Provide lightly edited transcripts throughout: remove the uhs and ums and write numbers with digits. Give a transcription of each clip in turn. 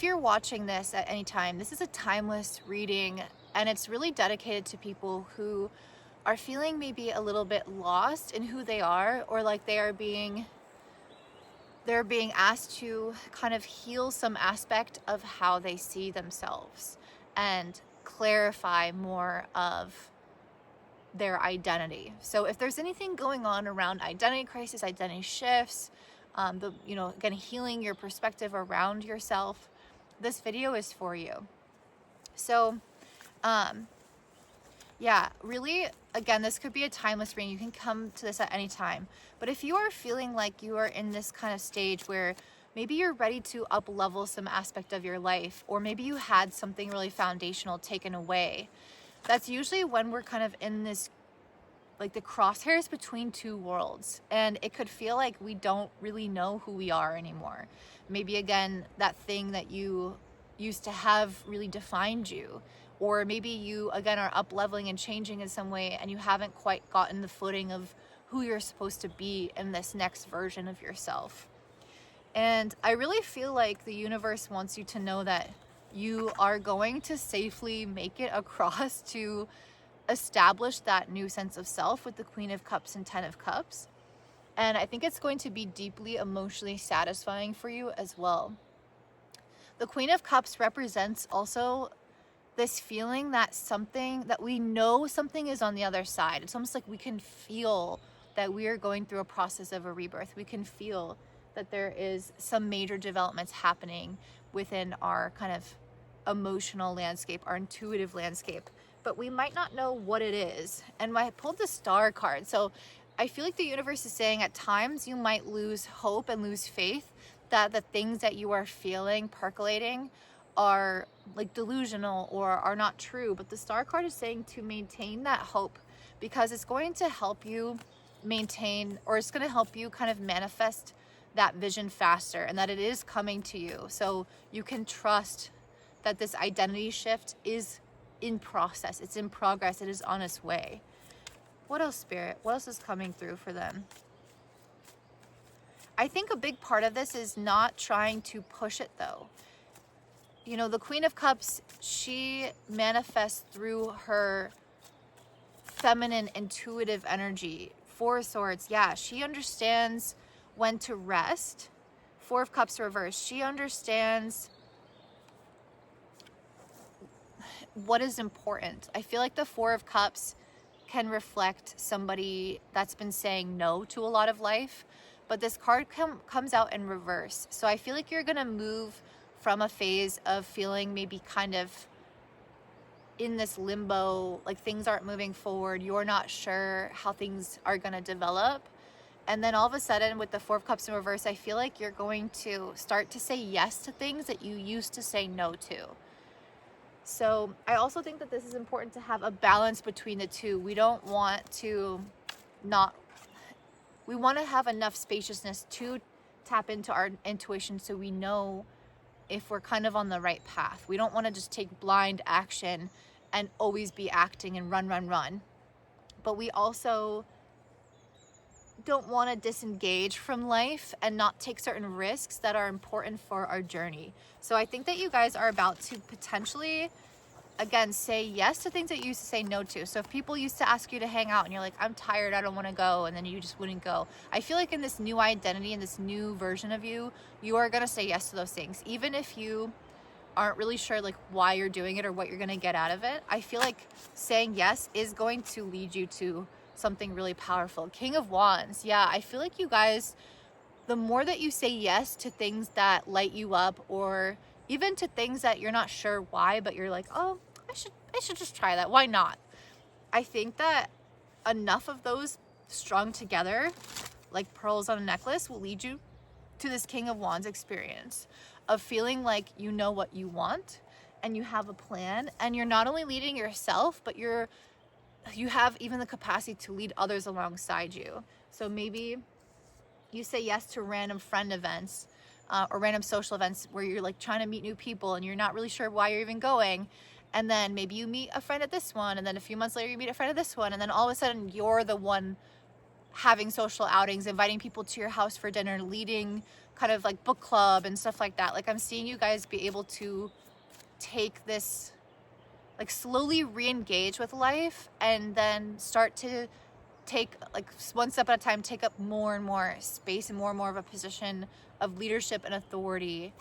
you're watching this at any time, this is a timeless reading, and it's really dedicated to people who are feeling maybe a little bit lost in who they are, or like they're being asked to kind of heal some aspect of how they see themselves and clarify more of their identity. So if there's anything going on around identity crisis, identity shifts, again, healing your perspective around yourself, this video is for you. So, yeah, really, again, this could be a timeless reading. You can come to this at any time. But if you are feeling like you are in this kind of stage where maybe you're ready to up-level some aspect of your life, or maybe you had something really foundational taken away, that's usually when we're kind of in this, like the crosshairs between two worlds. And it could feel like we don't really know who we are anymore. Maybe, again, that thing that you used to have really defined you. Or maybe you, again, are up-leveling and changing in some way, and you haven't quite gotten the footing of who you're supposed to be in this next version of yourself. And I really feel like the universe wants you to know that you are going to safely make it across to establish that new sense of self with the Queen of Cups and Ten of Cups. And I think it's going to be deeply emotionally satisfying for you as well. The Queen of Cups represents also this feeling that we know something is on the other side. It's almost like we can feel that we are going through a process of a rebirth. We can feel that there is some major developments happening within our kind of emotional landscape, our intuitive landscape, but we might not know what it is. And I pulled the Star card. So I feel like the universe is saying at times you might lose hope and lose faith that the things that you are feeling percolating are like delusional or are not true. But the Star card is saying to maintain that hope, because it's going to help you maintain, or it's going to help you kind of manifest that vision faster, and that it is coming to you. So you can trust that this identity shift is in process, it's in progress, it is on its way. What else, Spirit? What else is coming through for them? I think a big part of this is not trying to push it though. You know, the Queen of Cups, she manifests through her feminine, intuitive energy. Four of Swords, yeah, she understands when to rest. Four of Cups reversed, she understands what is important. I feel like the Four of Cups can reflect somebody that's been saying no to a lot of life, but this card comes out in reverse. So I feel like you're gonna move from a phase of feeling maybe kind of in this limbo, like things aren't moving forward, you're not sure how things are gonna develop. And then all of a sudden with the Four of Cups in reverse, I feel like you're going to start to say yes to things that you used to say no to. So I also think that this is important to have a balance between the two. We don't want to we want to have enough spaciousness to tap into our intuition so we know if we're kind of on the right path. We don't want to just take blind action and always be acting and run. But we also don't want to disengage from life and not take certain risks that are important for our journey. So I think that you guys are about to potentially, again, say yes to things that you used to say no to. So if people used to ask you to hang out and you're like, I'm tired, I don't want to go, and then you just wouldn't go. I feel like in this new identity, in this new version of you, you are going to say yes to those things. Even if you aren't really sure like why you're doing it or what you're going to get out of it, I feel like saying yes is going to lead you to something really powerful. King of Wands. Yeah, I feel like you guys, the more that you say yes to things that light you up, or even to things that you're not sure why, but you're like, oh, I should just try that. Why not? I think that enough of those strung together, like pearls on a necklace, will lead you to this King of Wands experience of feeling like you know what you want and you have a plan, and you're not only leading yourself, but you have even the capacity to lead others alongside you. So maybe you say yes to random friend events or random social events where you're like trying to meet new people and you're not really sure why you're even going. And then maybe you meet a friend at this one, and then a few months later you meet a friend at this one, and then all of a sudden you're the one having social outings, inviting people to your house for dinner, leading kind of like book club and stuff like that. Like I'm seeing you guys be able to take this, like slowly re-engage with life, and then start to take, like one step at a time, take up more and more space and more of a position of leadership and authority,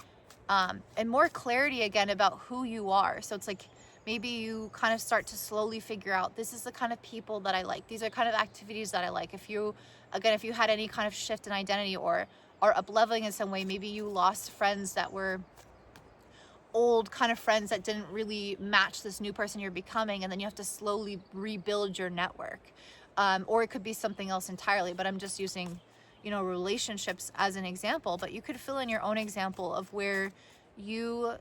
and more clarity again about who you are. So it's like maybe you kind of start to slowly figure out, this is the kind of people that I like, these are kind of activities that I like. If you had any kind of shift in identity or are up leveling in some way, maybe you lost friends that were old kind of friends that didn't really match this new person you're becoming, and then you have to slowly rebuild your network. Or it could be something else entirely, but I'm just using, relationships as an example. But you could fill in your own example of where you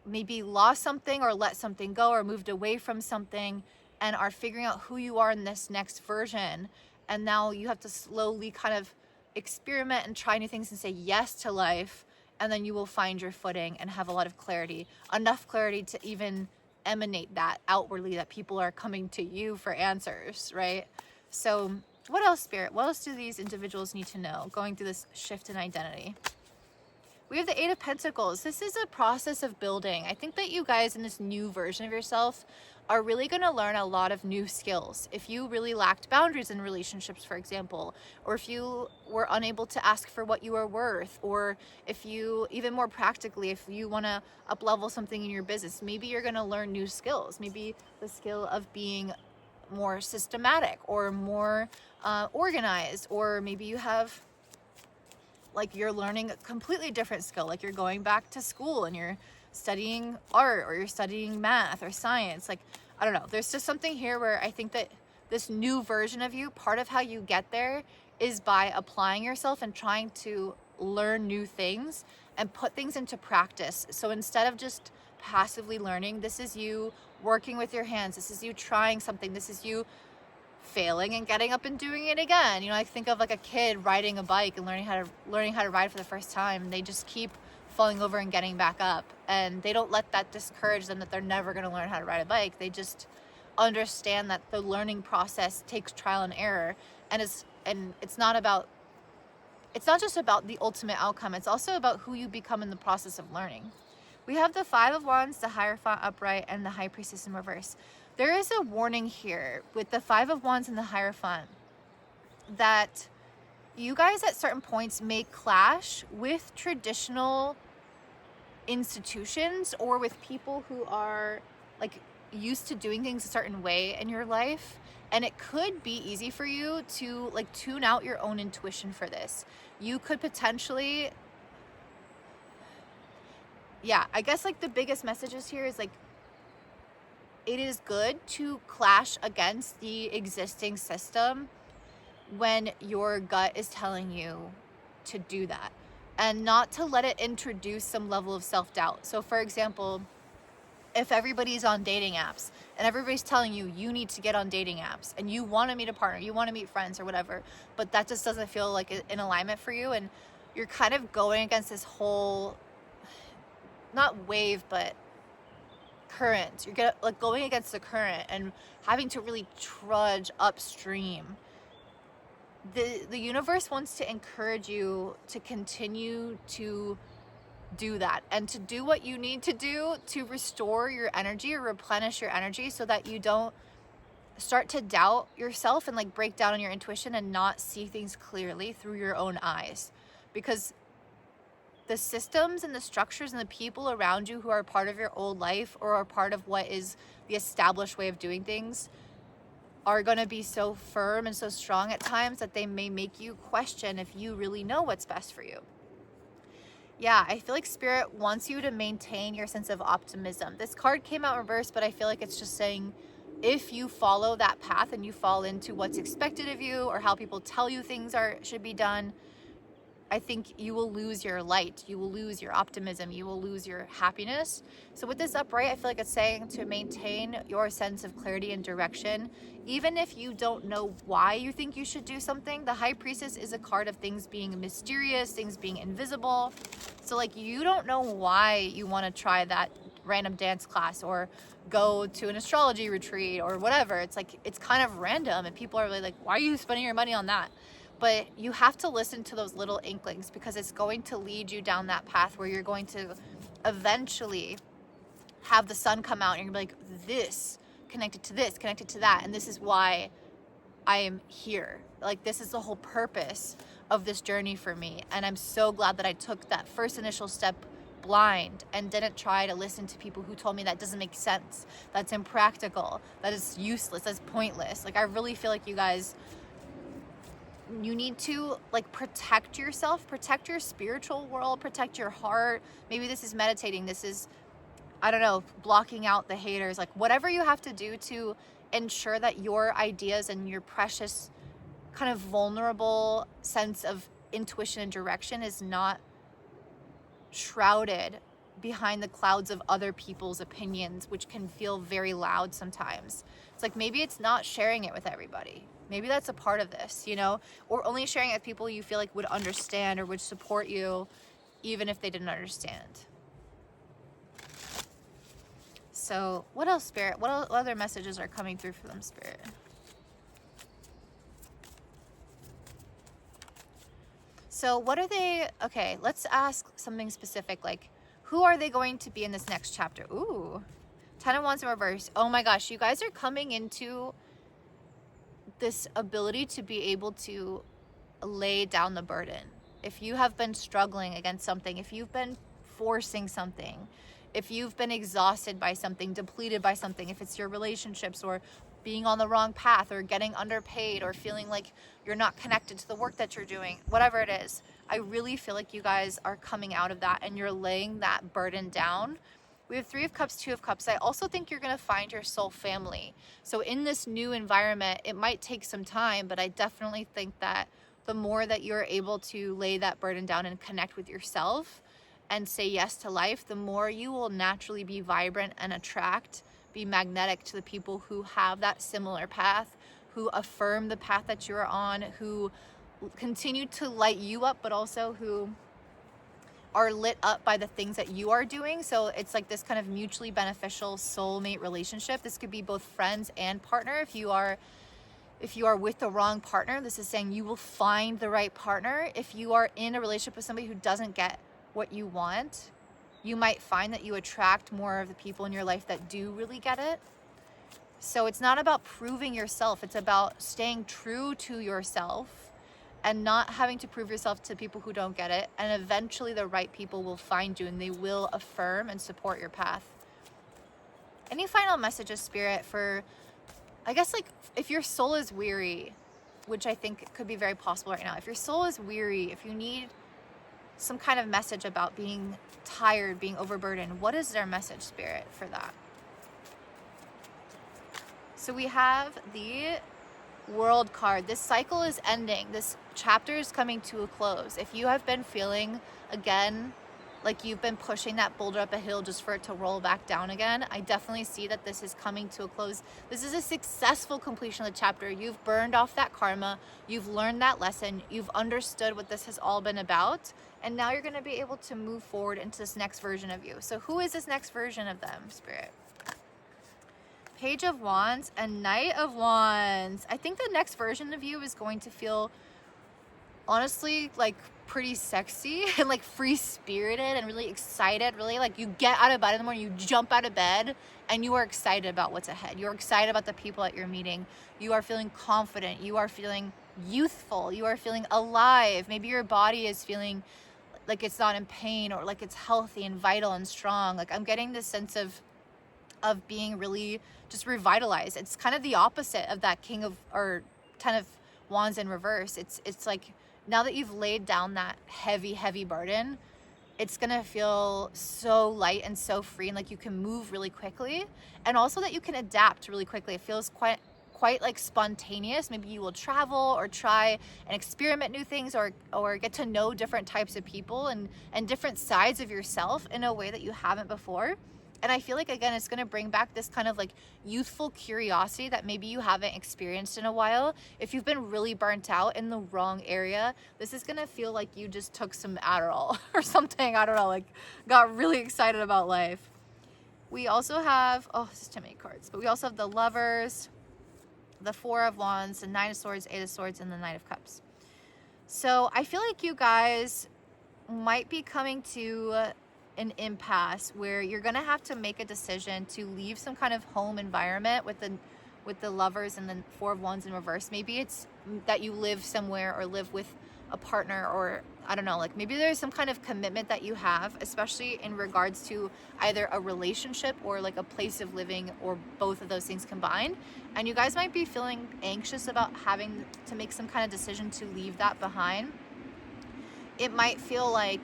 maybe lost something or let something go or moved away from something and are figuring out who you are in this next version. And now you have to slowly kind of experiment and try new things and say yes to life. And then you will find your footing and have a lot of clarity, enough clarity to even emanate that outwardly, that people are coming to you for answers, right? So what else, Spirit? What else do these individuals need to know going through this shift in identity? We have the Eight of Pentacles. This is a process of building. I think that you guys in this new version of yourself are really going to learn a lot of new skills. If you really lacked boundaries in relationships, for example, or if you were unable to ask for what you are worth, or if you, even more practically, if you want to up-level something in your business, maybe you're going to learn new skills. Maybe the skill of being more systematic or more organized, or maybe you have, like, you're learning a completely different skill, like you're going back to school and you're studying art or you're studying math or science. Like, I don't know, there's just something here where I think that this new version of you, part of how you get there is by applying yourself and trying to learn new things and put things into practice. So instead of just passively learning, this is you working with your hands, this is you trying something, this is you failing and getting up and doing it again. I think of like a kid riding a bike and learning how to ride for the first time. They just keep falling over and getting back up, and they don't let that discourage them that they're never going to learn how to ride a bike. They just understand that the learning process takes trial and error, and it's not just about the ultimate outcome. It's also about who you become in the process of learning. We have the Five of Wands, the Hierophant upright, and the High Priestess in reverse. There is a warning here with the Five of Wands and the Hierophant that you guys at certain points may clash with traditional institutions or with people who are like used to doing things a certain way in your life. And it could be easy for you to like tune out your own intuition for this. You could potentially, I guess like the biggest messages here is like, it is good to clash against the existing system when your gut is telling you to do that, and not to let it introduce some level of self-doubt. So for example, if everybody's on dating apps and everybody's telling you you need to get on dating apps and you want to meet a partner, you want to meet friends or whatever, but that just doesn't feel like in alignment for you, and you're kind of going against this whole, not wave, but current. You're like going against the current and having to really trudge upstream. The universe wants to encourage you to continue to do that and to do what you need to do to restore your energy or replenish your energy, so that you don't start to doubt yourself and like break down on your intuition and not see things clearly through your own eyes. Because the systems and the structures and the people around you who are part of your old life or are part of what is the established way of doing things are going to be so firm and so strong at times that they may make you question if you really know what's best for you. I feel like Spirit wants you to maintain your sense of optimism. This card came out reversed, but I feel like it's just saying if you follow that path and you fall into what's expected of you or how people tell you things should be done, I think you will lose your light, you will lose your optimism, you will lose your happiness. So with this upright, I feel like it's saying to maintain your sense of clarity and direction. Even if you don't know why you think you should do something, the High Priestess is a card of things being mysterious, things being invisible. So like you don't know why you want to try that random dance class or go to an astrology retreat or whatever. It's like, it's kind of random and people are really like, why are you spending your money on that? But you have to listen to those little inklings, because it's going to lead you down that path where you're going to eventually have the sun come out and you're like, this connected to this, connected to that. And this is why I am here. Like, this is the whole purpose of this journey for me. And I'm so glad that I took that first initial step blind and didn't try to listen to people who told me that doesn't make sense, that's impractical, that is useless, that's pointless. Like, I really feel like you guys, you need to like protect yourself, protect your spiritual world, protect your heart. Maybe this is meditating, this is, I don't know, blocking out the haters, like whatever you have to do to ensure that your ideas and your precious kind of vulnerable sense of intuition and direction is not shrouded behind the clouds of other people's opinions, which can feel very loud sometimes. It's like, maybe it's not sharing it with everybody. Maybe that's a part of this, you know, or only sharing it with people you feel like would understand or would support you, even if they didn't understand. So what else, Spirit? What other messages are coming through for them, Spirit? So what are they, okay, let's ask something specific, like, who are they going to be in this next chapter? Ooh, 10 of Wands in reverse. Oh my gosh, you guys are coming into this ability to be able to lay down the burden. If you have been struggling against something, if you've been forcing something, if you've been exhausted by something, depleted by something, if it's your relationships or being on the wrong path or getting underpaid or feeling like you're not connected to the work that you're doing, whatever it is, I really feel like you guys are coming out of that and you're laying that burden down. We have 3 of Cups, 2 of Cups. I also think you're going to find your soul family. So in this new environment, it might take some time, but I definitely think that the more that you're able to lay that burden down and connect with yourself and say yes to life, the more you will naturally be vibrant and be magnetic to the people who have that similar path, who affirm the path that you're on, who continue to light you up, but also who are lit up by the things that you are doing. So it's like this kind of mutually beneficial soulmate relationship. This could be both friends and partner. If you are with the wrong partner, this is saying you will find the right partner. If you are in a relationship with somebody who doesn't get what you want, you might find that you attract more of the people in your life that do really get it. So it's not about proving yourself. It's about staying true to yourself and not having to prove yourself to people who don't get it. And eventually the right people will find you and they will affirm and support your path. Any final messages, Spirit, for, I guess, like, if your soul is weary, which I think could be very possible right now. If your soul is weary, if you need some kind of message about being tired, being overburdened, what is their message, Spirit, for that? So we have the World card. This cycle is ending. This chapter is coming to a close. If you have been feeling, again, like you've been pushing that boulder up a hill just for it to roll back down again, I definitely see that this is coming to a close. This is a successful completion of the chapter. You've burned off that karma. You've learned that lesson. You've understood what this has all been about. And now you're going to be able to move forward into this next version of you. So who is this next version of them, Spirit? Page of Wands and Knight of Wands. I think the next version of you is going to feel, honestly, like pretty sexy and like free-spirited and really excited. Really, like, you get out of bed in the morning, you jump out of bed and you are excited about what's ahead. You're excited about the people that you're meeting. You are feeling confident. You are feeling youthful. You are feeling alive. Maybe your body is feeling like it's not in pain, or like it's healthy and vital and strong. Like, I'm getting this sense of being really just revitalized. It's kind of the opposite of that King of, or 10 of Wands in reverse. It's like, now that you've laid down that heavy burden, it's gonna feel so light and so free, and like you can move really quickly, and also that you can adapt really quickly. It feels quite like spontaneous. Maybe you will travel or try and experiment new things, or get to know different types of people and different sides of yourself in a way that you haven't before. And I feel like, again, it's going to bring back this kind of like youthful curiosity that maybe you haven't experienced in a while. If you've been really burnt out in the wrong area, this is going to feel like you just took some Adderall or something. I don't know, like got really excited about life. We also have, oh, this is too many cards, but we also have the Lovers, the 4 of Wands, the 9 of Swords, 8 of Swords, and the Knight of Cups. So I feel like you guys might be coming to an impasse where you're gonna have to make a decision to leave some kind of home environment with the lovers and the Four of Wands in reverse. Maybe it's that you live somewhere or live with a partner, or I don't know, like maybe there's some kind of commitment that you have, especially in regards to either a relationship or like a place of living, or both of those things combined. And you guys might be feeling anxious about having to make some kind of decision to leave that behind. It might feel like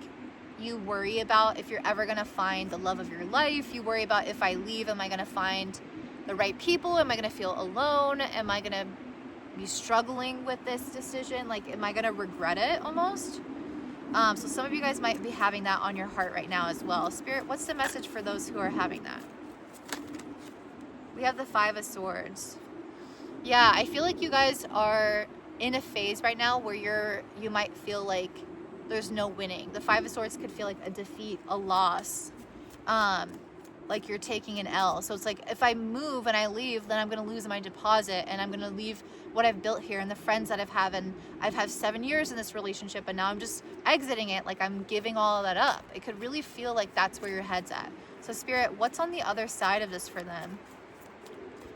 you worry about if you're ever going to find the love of your life. You worry about, if I leave, am I going to find the right people? Am I going to feel alone? Am I going to be struggling with this decision? Like, am I going to regret it almost? So some of you guys might be having that on your heart right now as well. Spirit, what's the message for those who are having that? We have the Five of Swords. Yeah, I feel like you guys are in a phase right now where you might feel like there's no winning. The Five of Swords could feel like a defeat, a loss, like you're taking an L. So it's like, if I move and I leave, then I'm going to lose my deposit, and I'm going to leave what I've built here and the friends that I've had. And I've had 7 years in this relationship, and now I'm just exiting it. Like, I'm giving all of that up. It could really feel like that's where your head's at. So Spirit, what's on the other side of this for them?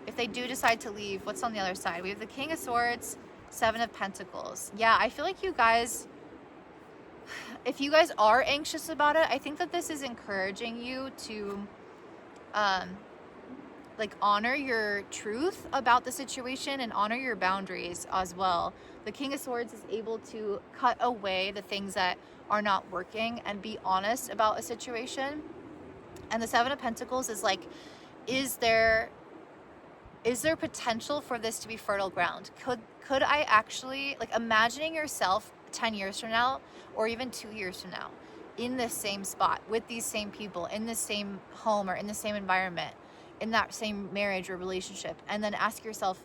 If they do decide to leave, what's on the other side? We have the King of Swords, Seven of Pentacles. Yeah, I feel like you guys, if you guys are anxious about it, I think that this is encouraging you to like honor your truth about the situation and honor your boundaries as well. The King of Swords is able to cut away the things that are not working and be honest about a situation. And the Seven of Pentacles is like, is there potential for this to be fertile ground? Could I actually, like, imagining yourself 10 years from now, or even 2 years from now, in this same spot, with these same people, in this same home, or in the same environment, in that same marriage or relationship, and then ask yourself,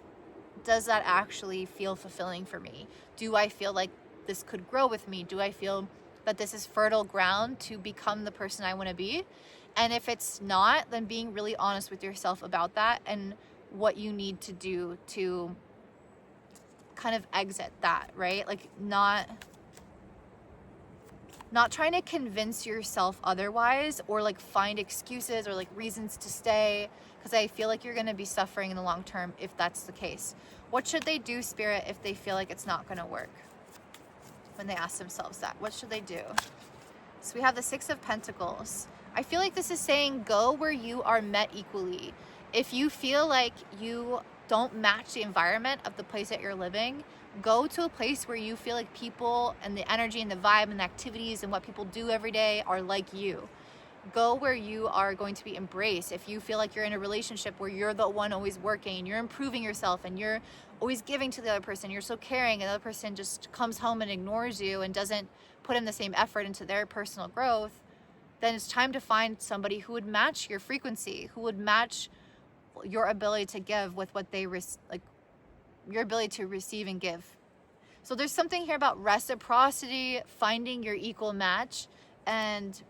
does that actually feel fulfilling for me? Do I feel like this could grow with me? Do I feel that this is fertile ground to become the person I want to be? And if it's not, then being really honest with yourself about that and what you need to do to kind of exit that, right? Like, not trying to convince yourself otherwise, or like find excuses or like reasons to stay, because I feel like you're going to be suffering in the long term if that's the case. What should they do, Spirit, if they feel like it's not going to work? When they ask themselves that, what should they do? So we have the Six of Pentacles. I feel like this is saying, go where you are met equally. If you feel like you don't match the environment of the place that you're living, go to a place where you feel like people and the energy and the vibe and the activities and what people do every day are like you. Go where you are going to be embraced. If you feel like you're in a relationship where you're the one always working and you're improving yourself and you're always giving to the other person, you're so caring, and the other person just comes home and ignores you and doesn't put in the same effort into their personal growth, then it's time to find somebody who would match your frequency, who would match your ability to give with what they like, your ability to receive and give. So there's something here about reciprocity, finding your equal match, and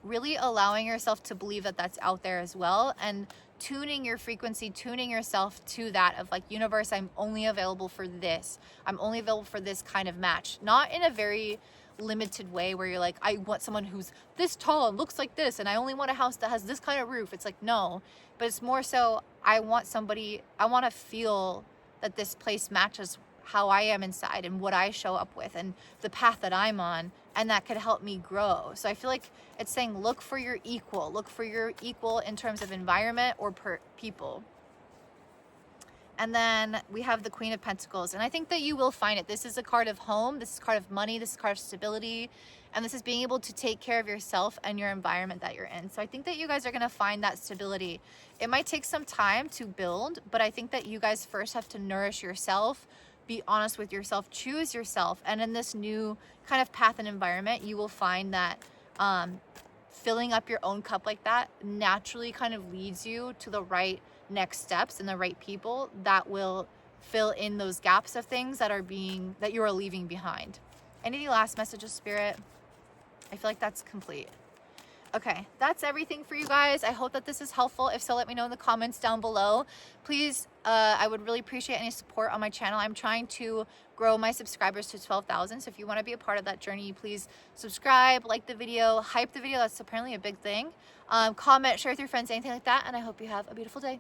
really allowing yourself to believe that that's out there as well, and tuning your frequency, tuning yourself to that of like, universe, I'm only available for this. I'm only available for this kind of match. Not in a very limited way where you're like, I want someone who's this tall and looks like this, and I only want a house that has this kind of roof. It's like, no, but it's more so, I want to feel that this place matches how I am inside and what I show up with and the path that I'm on, and that could help me grow. So I feel like it's saying, look for your equal in terms of environment or people. And then we have the Queen of Pentacles, and I think that you will find it. This is a card of home, this is a card of money, this is a card of stability, and this is being able to take care of yourself and your environment that you're in. So I think that you guys are going to find that stability. It might take some time to build, but I think that you guys first have to nourish yourself, be honest with yourself, choose yourself, and in this new kind of path and environment, you will find that filling up your own cup like that naturally kind of leads you to the right next steps and the right people that will fill in those gaps of things that you are leaving behind. Any last messages, Spirit? I feel like that's complete. Okay, that's everything for you guys. I hope that this is helpful. If so, let me know in the comments down below. Please, I would really appreciate any support on my channel. I'm trying to grow my subscribers to 12,000. So if you want to be a part of that journey, please subscribe, like the video, hype the video. That's apparently a big thing. Comment, share with your friends, anything like that. And I hope you have a beautiful day.